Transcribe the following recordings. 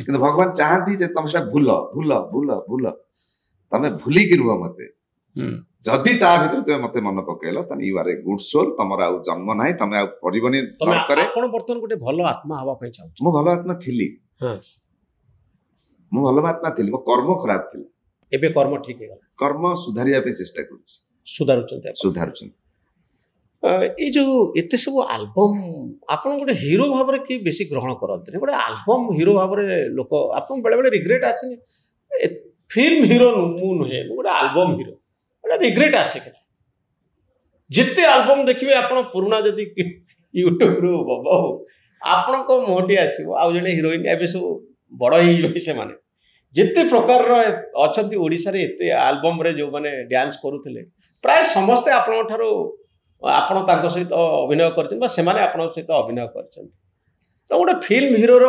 କିନ୍ତୁ ଭଗବାନ ଚାହାନ୍ତି ଯେ ତମେ ସେଟା ଭୁଲ ଭୁଲ ଭୁଲ ଭୁଲ ତମେ ଭୁଲିକି ରୁହ ମତେ ଯଦି ତା ଭିତରେ ତମେ ମତେ ମନେ ପକେଇଲ ତାହେଲେ you are a good soul ତମର ଆଉ ଜନ୍ମ ନାହିଁ ତମେ ଆଉ ପଡିବନି ନରକରେ। ଆପଣ ବର୍ତ୍ତମାନ ଗୋଟେ ଭଲ ଆତ୍ମା ହବା ପାଇଁ ଚାହୁଁଛନ୍ତି? ମୁଁ ଭଲ ଆତ୍ମା ଥିଲି, ମୁଁ ଭଲ ଆତ୍ମା ଥିଲି, ମୋ କର୍ମ ଖରାପ ଥିଲା। ଏବେ କର୍ମ ଠିକ ହେଇଗଲା, କର୍ମ ସୁଧାରିବା ପାଇଁ ଚେଷ୍ଟା କରୁଛି। ସୁଧାରୁଛନ୍ତି। ଏଇ ଯୋଉ ଏତେ ସବୁ ଆଲବମ୍ ଆପଣ ଗୋଟେ ହିରୋ ଭାବରେ କି ବେଶୀ ଗ୍ରହଣ କରନ୍ତିନି, ଗୋଟେ ଆଲବମ୍ ହିରୋ ଭାବରେ ଲୋକ ଆପଣ ବେଳେବେଳେ ରିଗ୍ରେଟ୍ ଆସେନି ଫିଲ୍ମ ହିରୋ ମୁଁ ନୁହେଁ ମୁଁ ଗୋଟେ ଆଲବମ୍ ହିରୋ, ଗୋଟେ ରିଗ୍ରେଟ୍ ଆସେ କି ଯେତେ ଆଲବମ୍ ଦେଖିବେ ଆପଣ ପୁରୁଣା ଯଦି ୟୁଟ୍ୟୁବରୁ ଆପଣଙ୍କ ମୁହଁଟି ଆସିବ ଆଉ ଜଣେ ହିରୋଇନ୍ ଏବେ ସବୁ ବଡ଼ ହେଇଯିବେ ସେମାନେ ଯେତେ ପ୍ରକାରର ଅଛନ୍ତି ଓଡ଼ିଶାରେ ଏତେ ଆଲବମ୍ରେ ଯେଉଁମାନେ ଡ୍ୟାନ୍ସ କରୁଥିଲେ ପ୍ରାୟ ସମସ୍ତେ ଆପଣଙ୍କ ଠାରୁ ଆପଣ ତାଙ୍କ ସହିତ ଅଭିନୟ କରିଛନ୍ତି ବା ସେମାନେ ଆପଣଙ୍କ ସହିତ ଅଭିନୟ କରିଛନ୍ତି। ତ ଗୋଟେ ଫିଲ୍ମ ହିରୋର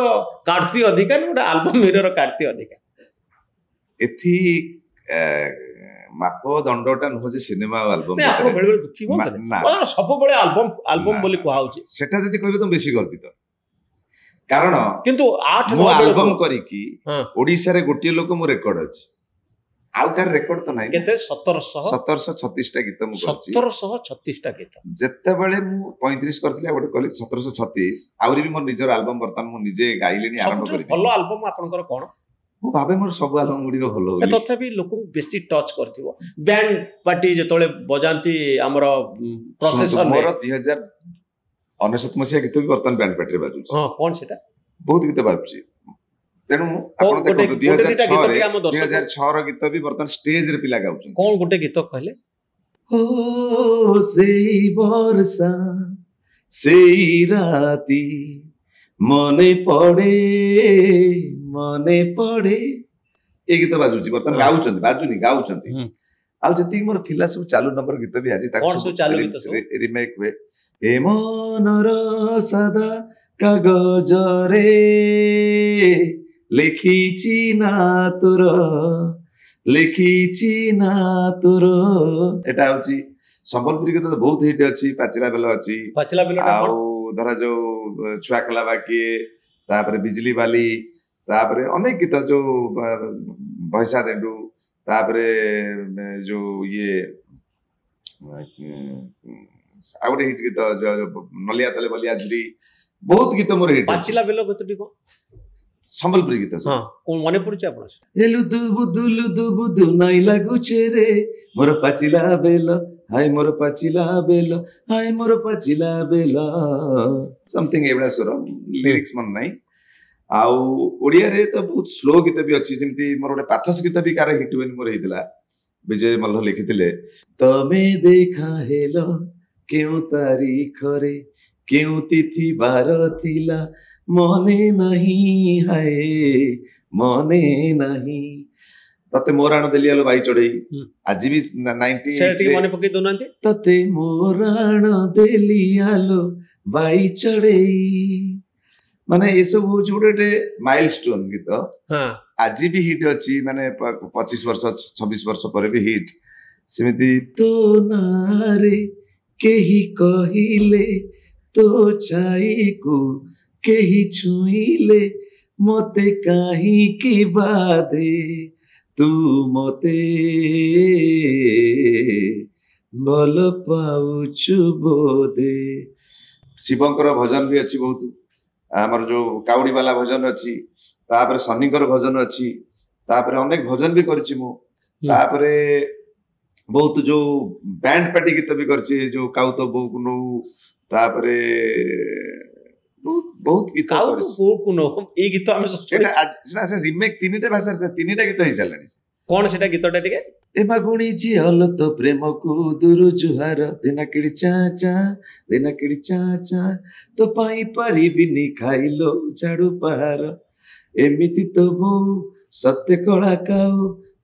କାଢତି ଅଧିକା ନା ଗୋଟେ ଆଲବମ୍ ହିରୋର କାଢତି ଅଧିକା? ଏଠି ମାପଦଣ୍ଡଟା ନୁହଁ ଯେ ସିନେମା ଆଉ ଆଲବମ୍ ଆପଣ ବେଳେବେଳେ ଦୁଃଖୀ ହୁଅନ୍ତି ସବୁବେଳେ ଆଲବମ୍ ବୋଲି କୁହାହଉଛି। ସେଟା ଯଦି କହିବେ ତ ବେଶୀ ଗର୍ବିତ, କାରଣ କିନ୍ତୁ ମୁଁ ଆଲବମ୍ କରିକି ଓଡ଼ିଶାରେ ଗୋଟିଏ ଲୋକ ମୋ ରେକର୍ଡ ଅଛି, ଆଉ କାହାର ରେକର୍ଡ ତ ନାହିଁ। କେତେ? 1736ଟା ଗୀତ ମୁଁ କରିଛି। 1736ଟା ଗୀତ। ଯେତେବେଳେ ମୁଁ 35 କରିଥିଲି ଆଉ ଗୋଟେ କଲି 1736 ଆହୁରି ବି ମୋର ନିଜର ଆଲବମ୍ ବର୍ତ୍ତମାନ ମୁଁ ନିଜେ ଗାଇଲିଣି ଆରମ୍ଭ କରିବି। ଭଲ ଆଲବମ୍ ଆପଣଙ୍କର କଣ? ମୁଁ ଭାବେ ମୋର ସବୁ ଆଲବମ୍ ଗୁଡ଼ିକ ଭଲ ହୁଏ। ତଥାପି ଲୋକଙ୍କୁ ବେଶୀ ଟଚ୍ କରିଥିବ ବ୍ୟାଣ୍ଡ ପାର୍ଟି ଯେତେବେଳେ ବଜାନ୍ତି ଆମର ପ୍ରସେସନ୍। ମୋର 2099 ମସିହା ଗୀତ ବି ବର୍ତ୍ତମାନ ବ୍ୟାଣ୍ଡ ପାର୍ଟିରେ ବାଜୁଛି। ହଁ କଣ ସେଟା? ବହୁତ ଗୀତ ବାଜୁଛି। ତେଣୁ ଆପଣ ଦେଖନ୍ତୁ 2006ର ଗୀତ ବି ବର୍ତ୍ତମାନ ଷ୍ଟେଜରେ ପିଲା ଗାଉଛନ୍ତି। କଣ ଗୋଟେ ଗୀତ କହିଲେ? ଓ ସେଇ ବର୍ଷା ସେଇ ରାତି ମନେ ପଡେ এই ଗୀତ ବାଜୁଛି ବର୍ତ୍ତମାନ ଗାଉଛନ୍ତି, ବାଜୁନି ଗାଉଛନ୍ତି। ଆଉ ଯେତିକି ମୋର ଥିଲା ସବୁ ଚାଲୁ ନମ୍ବର ଗୀତ ବି ଆଜି ତାକୁ ରିମେକ୍ ହୁଏ। ଏ ମନର ସାଦା କାଗଜରେ ଲେଖିଛି ନା ତୋର ଏଟା ହଉଛି ସମ୍ବଲପୁରୀ ଗୀତ ବହୁତ ହିଟ୍ ଅଛି। ପାଚିଲା ବେଲ ଅଛି, ଆଉ ଧରା ଯୋଉ ଛୁଆ ଖେଲା ବାକିଏ, ତାପରେ ବିଜଲି ବାଲି, ତାପରେ ଅନେକ ଗୀତ ଯୋଉ ଭୈସା ଦେଣ୍ଡୁ, ତାପରେ ଯୋଉ ଇଏ ଆଉ ଗୋଟେ ହିଟ୍ ଗୀତ ନଲିଆ ତଲେ ବଲିଆ ଝୁରି, ବହୁତ ଗୀତ ମୋର ହିଟ୍। ପାଚିଲା ବେଲ ଗୀତଟି କଣ? ସମ୍ବଲପୁରୀ ଗୀତ ମନେ ପଡୁଛି ଆପଣ? ଲୁଦୁ ବୁଦୁ ନାଇଁ ଲାଗୁଛେ ରେ ମୋର ପାଚିଲା ବେଲ, ହାय ମୋର ପାଚିଲା ବେଲ, ହାୟ ମୋର ପାଚିଲା ବେଲ, ସମଥିଙ୍ଗ ଏଇଭଳିଆ ସ୍ୱର, ଲିରିକ୍ସ ମନେ ନାହିଁ। ଆଉ ଓଡ଼ିଆରେ ତ ବହୁତ ସ୍ଲୋ ଗୀତ ବି ଅଛି, ଯେମିତି ମୋର ଗୋଟେ ପାଥସ ଗୀତ ବି କାର ହିଟ୍ ହୁଏନି, ମୋର ହେଇଥିଲା ବିଜୟ ମଲ୍ଲ ଲେଖିଥିଲେ। ତମେ ଦେଖା ହେଲ କେଉଁ ତାରିଖରେ କେଉଁ ତିଥି ବାର ଥିଲା ମନେ ନାହିଁ, ହାୟ ମନେ ନାହିଁ, ତତେ ମୋ ରାଣ ଦେଲି ଆଲୋ ବାଇ ଚଢେଇ, ଆଜି ବି 90 ମନେ ପକେଇ ଦଉନାହାନ୍ତି। ତତେ ମୋ ରାଣ ଦେଲି ଆଲୋ ବାଇ ଚଢେଇ, ମାନେ ଏସବୁ ହଉଛି ଗୋଟେ ମାଇଲଷ୍ଟୋନ ଗୀତ, ଆଜି ବି ହିଟ୍ ଅଛି, ମାନେ 25 ବର୍ଷ 26 ବର୍ଷ ପରେ ବି ହିଟ୍। ସେମିତି ତୋ ନାରେ କେହି କହିଲେ, ତୋ ଛାଇକୁ କେହି ଛୁଇଁଲେ, ମତେ କାହିଁକି ବାଦେ, ତୁ ମତେ ଭଲ ପାଉଛୁ ବୋଧେ। ଶିବଙ୍କର ଭଜନ ବି ଅଛି ବହୁତ, ଆମର ଯୋଉ କାଉଡି ବାଲା ଭଜନ ଅଛି, ତାପରେ ଶନିଙ୍କର ଭଜନ ଅଛି, ତାପରେ ଅନେକ ଭଜନ ବି କରିଛି ମୁଁ। ତାପରେ ବହୁତ ଯୋଉ ବ୍ୟାଣ୍ଡ ପାର୍ଟି ଗୀତ ବି କରିଛି, ଯୋଉ କାଉ ତ ବୋଉକୁ ନଉ, ତାପରେ ବହୁତ ଗୀତ ଏଇ ଗୀତ ଆମେ ରିମେକ୍ 3ଟା ଭାଷାରେ 3ଟା ଗୀତ ହେଇସାରିଲାଣି। କଣ ସେଟା ଗୀତଟା ଟିକେ? ଏ ମାଗୁଣି ଝିଅଲ ତ ପ୍ରେମକୁ ଦୂର ଜୁହାର, ଦିନାକିଡି ଚା ଚା ତୋ ପାଇଁ ପାରିବିନି ଖାଇଲୋ ଝାଡୁ ପାହାର, ଏମିତି ତ ବୋଉ ସତେ କଳା କାଉ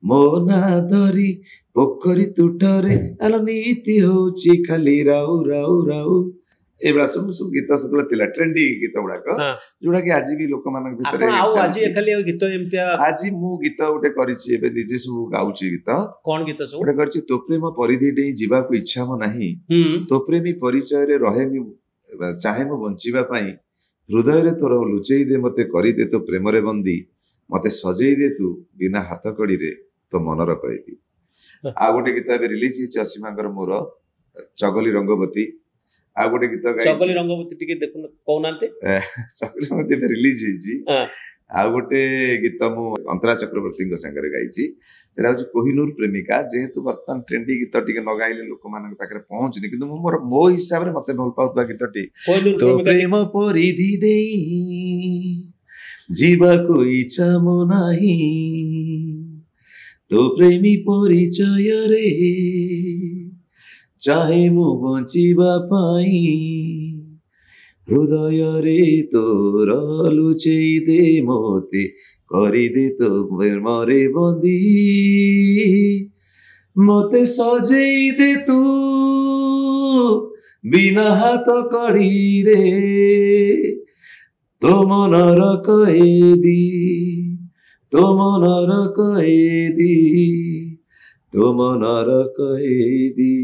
ମୋ ନା ଧରି ପୋଖରୀ ତୁଠରେ ଆଲୋ ନୀତି ହଉଛି ଖାଲି ରାଉ ରାଉ ରାଉ। ଏଇଭଳିଆ ସବୁ ଗୀତ ସେତେବେଳେ ଥିଲା, ଟ୍ରେଣ୍ଡି ଗୀତ ଗୁଡାକ, ଯୋଉଟା କି ଆଜି ବି ଲୋକମାନଙ୍କ ଭିତରେ ଆଜି ମୁଁ ଗୀତ ଗୋଟେ କରିଛି, ଏବେ ନିଜେ ସବୁ ଗାଉଛି ଗୀତ। କଣ ଗୀତ ସବୁ? ଗୋଟେ କରିଛି, ତୋ ପ୍ରେମ ପରିଧି ଡେଇଁ ଯିବାକୁ ଇଚ୍ଛା ମୋ ନାହିଁ, ତୋ ପ୍ରେମୀ ପରିଚୟରେ ରହେ ଚାହେଁ ମୁଁ ବଞ୍ଚିବା ପାଇଁ, हृदय रे तोर लुचेई दे मते करी दे तो प्रेम रे बंदी मते सजेई दे तू बिना हाथ कड़ी रे तो मनर कैदी आ गोटे गीत एबे रिलीज हिच असीमांगर मोर चगली रंगवती आ गोटे गीत गाइछि चगली रंगवती टिके देखुन कहउनांते चगली रंगवती रिलीज हिची आ गोटे गीत मु अंतरा चक्रवर्ती संगे गाइछि सेटा हଉଛି कोहिनूर प्रेमिका जेहेतु वर्तमान ट्रेंडी गीत टिके न गाइले लोक मान पाखरे पहुंचनी किंतु मो हिसाब रे मते भल पाउतबा गीत टी तो प्रेम परिधि देई जीवा को इच्छा मो नाही तो प्रेमी परिचय रे चाहे मु बंचिबा पाई हृदय रे तोर लुचेई दे मोते करी दे तो मरे बंदी मते सजेई दे तू बिना हाथ कड़ी रे तो मनर कैदी तो मनर कैदी तो मनर कैदी।